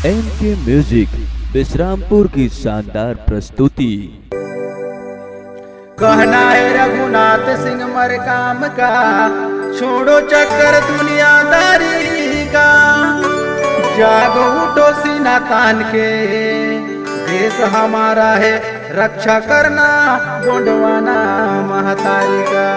एनके music Vishrampur की शानदार प्रस्तुति। कहना है रघुनाथ सिंह मर काम का, छोड़ो चक्कर दुनियादारी का, जागो उठो सीना तान के, देश हमारा है रक्षा करना, गोंडवाना महतारी का।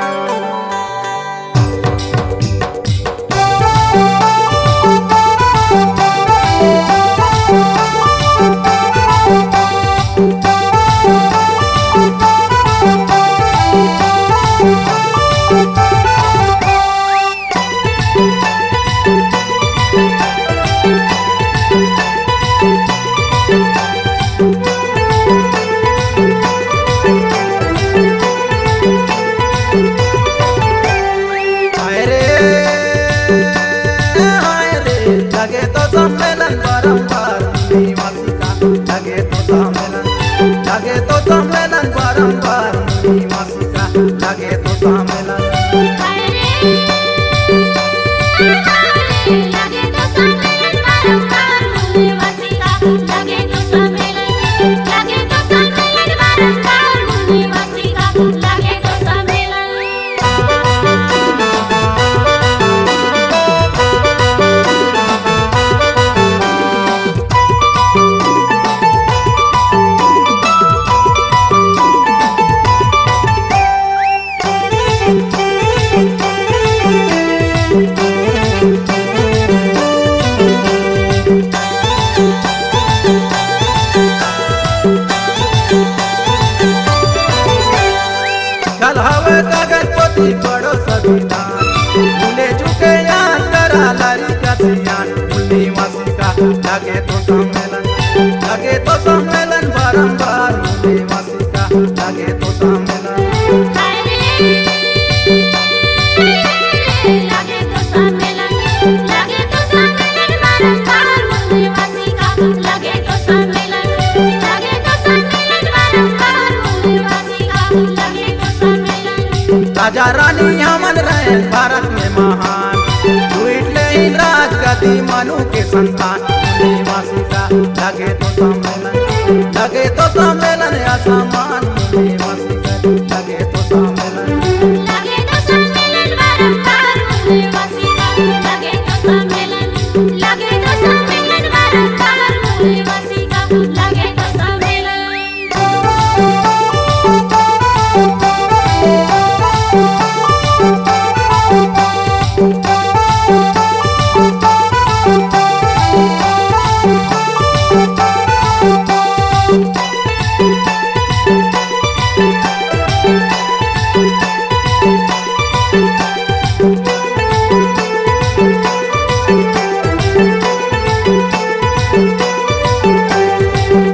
लगे तो सम्मेलन बारंबार निवासी का, लगे तो सम्मेलन बारंबार निवासी का, लगे तो सम्मेलन। कल हवे गणपति बड़ो संविधान, भूले चुके याद करा लड़ी का सियान, निवासी का, लगे तो सम्मेलन बारंबार निवासी का, लगे तो सम्मेलन। राजा रानी हमन रहे भारत में महान, लूटले इंद्राज गति मनु के संतान, निवासी का, लगे तो सम्मेलन असमान, निवासी का, लगे तो सम्मेलन।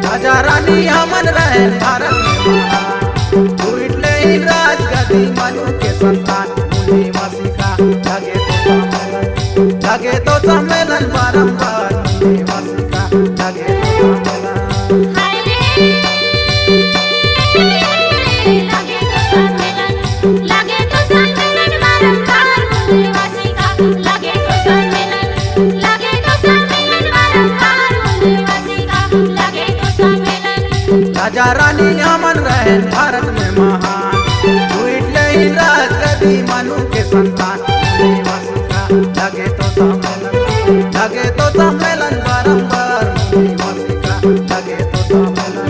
राजा रानी हमन रहे भारत में महान, लूटले इंद्राज गति मनु के संतान, निवासी का, लगे तो सम्मेलन बारंबार निवासी का, लगे तो सम्मेलन। राजा रानी हमन रहे भारत में महान, लूटले इंद्राज गति मनु के संतान, निवासी का, लगे तो सम्मेलन बारंबार निवासी का, लगे तो सम्मेलन।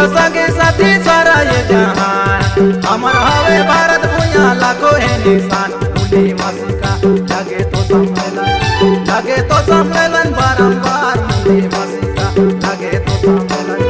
सगे साथी सारा ये जहान, अमर हवे भारत भूया लाखों है निशान, निवासी का, लगे तो सम्मेलन बारंबार निवासी का, लगे तो सम्मेलन।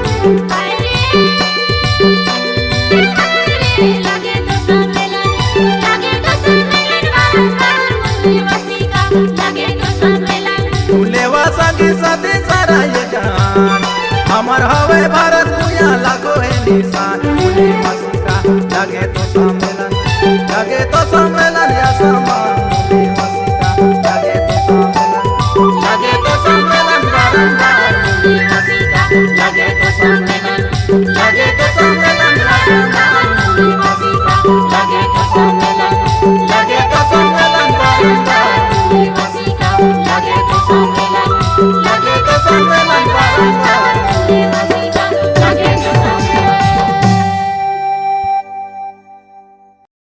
मोदी सारा ये जहान हमर हवे भारत दुनिया लाखों है निशान। फूले वासिका लगे तो सम्मेलन लगे तो